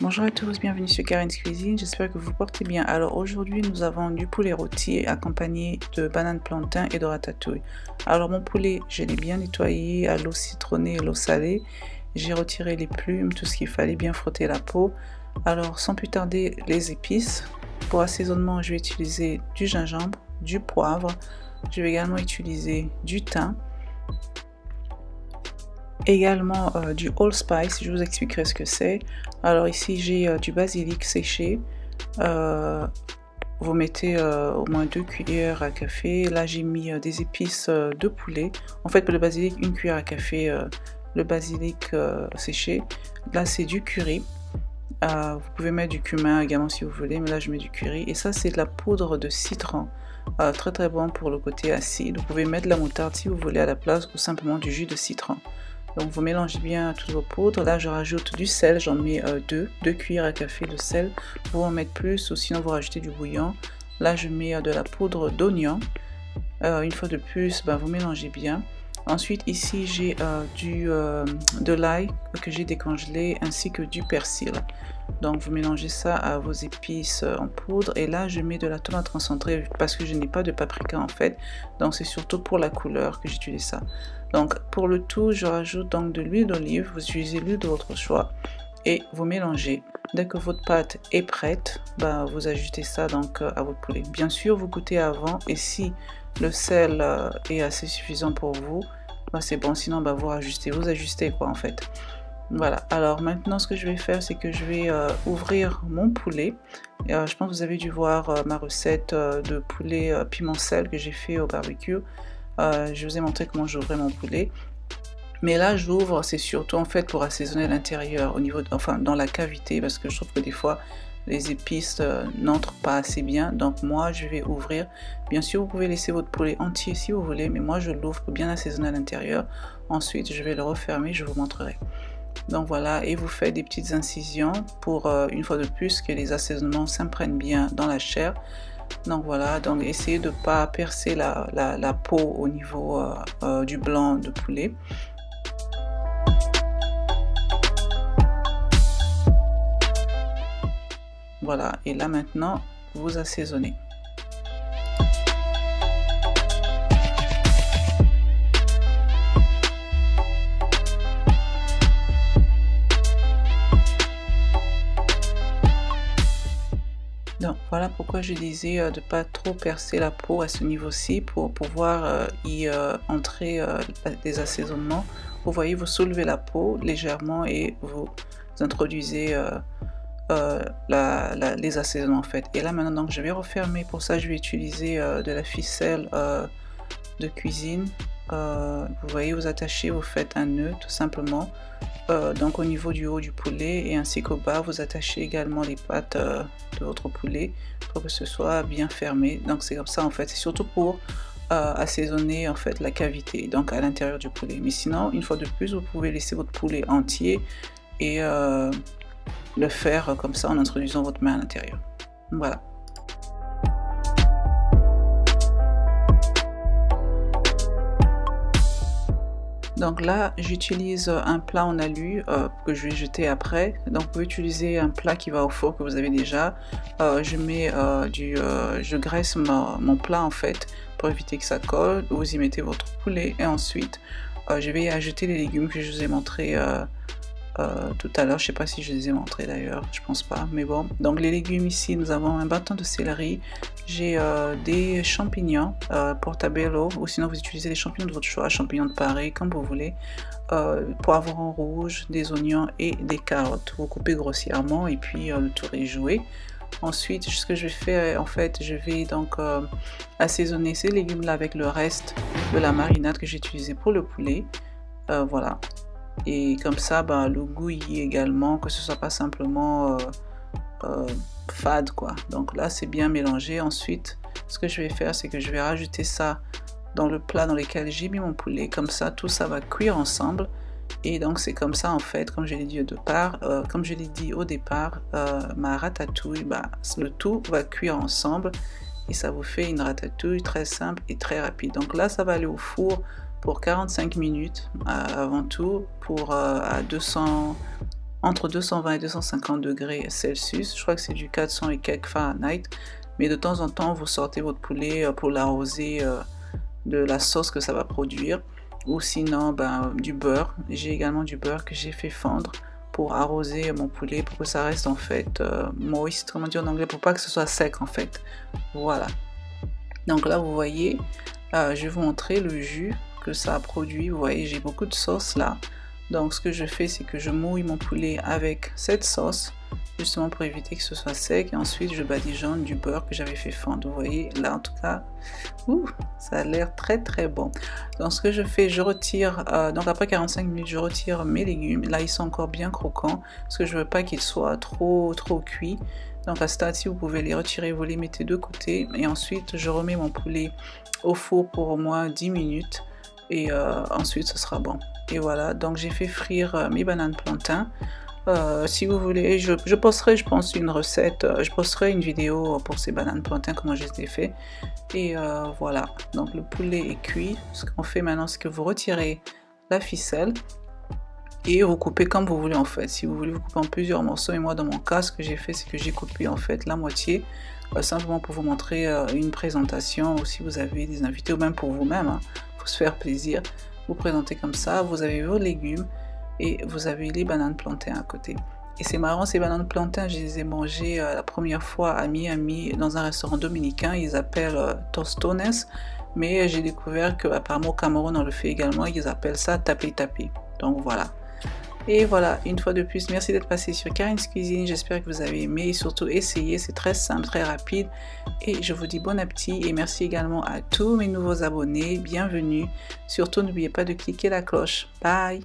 Bonjour à tous, bienvenue sur Karen's Cuisine, j'espère que vous vous portez bien. Alors aujourd'hui nous avons du poulet rôti accompagné de bananes plantain et de ratatouille. Alors mon poulet, je l'ai bien nettoyé à l'eau citronnée et l'eau salée. J'ai retiré les plumes, tout ce qu'il fallait, bien frotter la peau. Alors sans plus tarder, les épices. Pour assaisonnement, je vais utiliser du gingembre, du poivre. Je vais également utiliser du thym. Également du allspice, je vous expliquerai ce que c'est. Alors ici j'ai du basilic séché, vous mettez au moins 2 cuillères à café. Là j'ai mis des épices de poulet, en fait pour le basilic 1 cuillère à café, le basilic séché. Là c'est du curry, vous pouvez mettre du cumin également si vous voulez, mais là je mets du curry. Et ça c'est de la poudre de citron, très très bon pour le côté acide. Vous pouvez mettre de la moutarde si vous voulez à la place, ou simplement du jus de citron. Donc vous mélangez bien toutes vos poudres. Là je rajoute du sel, j'en mets 2 cuillères à café de sel. Vous en mettez plus ou sinon vous rajoutez du bouillon. Là je mets de la poudre d'oignon. Une fois de plus, vous mélangez bien. Ensuite ici j'ai de l'ail que j'ai décongelé ainsi que du persil. Donc vous mélangez ça à vos épices en poudre. Et là je mets de la tomate concentrée parce que je n'ai pas de paprika en fait. Donc c'est surtout pour la couleur que j'utilise ça. Donc pour le tout, je rajoute donc de l'huile d'olive. Vous utilisez l'huile de votre choix et vous mélangez. Dès que votre pâte est prête, vous ajoutez ça donc à votre poulet. Bien sûr, vous goûtez avant et si le sel est assez suffisant pour vous, c'est bon. Sinon, vous ajustez quoi en fait. Voilà. Alors maintenant, ce que je vais faire, c'est que je vais ouvrir mon poulet. Je pense que vous avez dû voir ma recette de poulet piment sel que j'ai fait au barbecue. Je vous ai montré comment j'ouvrais mon poulet, mais là j'ouvre, c'est surtout en fait pour assaisonner l'intérieur, au niveau dans la cavité, parce que je trouve que des fois les épices n'entrent pas assez bien. Donc moi je vais ouvrir. Bien sûr vous pouvez laisser votre poulet entier si vous voulez, mais moi je l'ouvre pour bien assaisonner à l'intérieur. Ensuite je vais le refermer, je vous montrerai. Donc voilà, et vous faites des petites incisions pour une fois de plus que les assaisonnements s'imprègnent bien dans la chair. Donc voilà, donc essayez de ne pas percer la peau au niveau du blanc de poulet. Voilà, et là maintenant, vous assaisonnez. Donc voilà pourquoi je disais de ne pas trop percer la peau à ce niveau-ci pour pouvoir y entrer des assaisonnements. Vous voyez, vous soulevez la peau légèrement et vous introduisez les assaisonnements en fait. Et là maintenant donc je vais refermer. Pour ça je vais utiliser de la ficelle de cuisine. Vous voyez, vous attachez, vous faites un nœud tout simplement. Donc au niveau du haut du poulet et ainsi qu'au bas, vous attachez également les pattes de votre poulet pour que ce soit bien fermé. Donc c'est comme ça en fait, c'est surtout pour assaisonner en fait la cavité, donc à l'intérieur du poulet. Mais sinon, une fois de plus, vous pouvez laisser votre poulet entier et le faire comme ça en introduisant votre main à l'intérieur. Voilà. Donc là j'utilise un plat en alu que je vais jeter après. Donc vous pouvez utiliser un plat qui va au four que vous avez déjà. Je graisse mon plat en fait pour éviter que ça colle. Vous y mettez votre poulet et ensuite je vais y ajouter les légumes que je vous ai montré tout à l'heure. Je sais pas si je les ai montrés d'ailleurs, je pense pas, mais bon. Donc les légumes ici, nous avons un bâton de céleri, j'ai des champignons portabello, ou sinon vous utilisez les champignons de votre choix, champignons de Paris comme vous voulez, poivrons rouges, des oignons et des carottes. Vous coupez grossièrement et puis le tour est joué. Ensuite, ce que je vais faire, en fait, je vais donc assaisonner ces légumes là avec le reste de la marinade que j'ai utilisée pour le poulet. Voilà. Et comme ça, le goût y est également, que ce soit pas simplement fade quoi. Donc là c'est bien mélangé. Ensuite ce que je vais faire, c'est que je vais rajouter ça dans le plat dans lequel j'ai mis mon poulet. Comme ça tout ça va cuire ensemble. Et donc c'est comme ça en fait, comme je l'ai dit au départ, ma ratatouille, le tout va cuire ensemble et ça vous fait une ratatouille très simple et très rapide. Donc là ça va aller au four pour 45 minutes avant tout, pour à entre 220 et 250 degrés Celsius. Je crois que c'est du 400 et quelques Fahrenheit. Mais de temps en temps, vous sortez votre poulet pour l'arroser de la sauce que ça va produire. Ou sinon, du beurre. J'ai également du beurre que j'ai fait fondre pour arroser mon poulet, pour que ça reste en fait moist, comment dire en anglais, pour pas que ce soit sec en fait. Voilà. Donc là, vous voyez, je vais vous montrer le jus que ça a produit. Vous voyez, j'ai beaucoup de sauce là. Donc ce que je fais, c'est que je mouille mon poulet avec cette sauce, justement pour éviter que ce soit sec. Et ensuite, je badigeonne du beurre que j'avais fait fondre. Vous voyez, là en tout cas, ça a l'air très très bon. Donc ce que je fais, je retire, donc après 45 minutes, je retire mes légumes. Là, ils sont encore bien croquants, parce que je veux pas qu'ils soient trop cuits. Donc à ce stade-ci, vous pouvez les retirer, vous les mettez de côté. Et ensuite, je remets mon poulet au four pour au moins 10 minutes. Et ensuite, ce sera bon. Et voilà, donc j'ai fait frire mes bananes plantains. Si vous voulez, je posterai, je pense, une recette, je posterai une vidéo pour ces bananes plantains, comment je les ai fait. Et voilà, donc le poulet est cuit. Ce qu'on fait maintenant, c'est que vous retirez la ficelle et vous coupez comme vous voulez en fait. Si vous voulez, vous coupez en plusieurs morceaux. Et moi, dans mon cas, ce que j'ai fait, c'est que j'ai coupé en fait la moitié, simplement pour vous montrer une présentation, ou si vous avez des invités, ou même pour vous-même, hein, pour se faire plaisir. Vous présentez comme ça, vous avez vos légumes et vous avez les bananes plantains à côté. Et c'est marrant, ces bananes plantains, je les ai mangées la première fois à Miami dans un restaurant dominicain, ils appellent tostones, mais j'ai découvert qu'apparemment au Cameroun on le fait également, ils appellent ça tapé. Donc voilà. Et voilà, une fois de plus, merci d'être passé sur Karin's Cuisine, j'espère que vous avez aimé et surtout essayé, c'est très simple, très rapide. Et je vous dis bon appétit et merci également à tous mes nouveaux abonnés, bienvenue. Surtout n'oubliez pas de cliquer la cloche. Bye!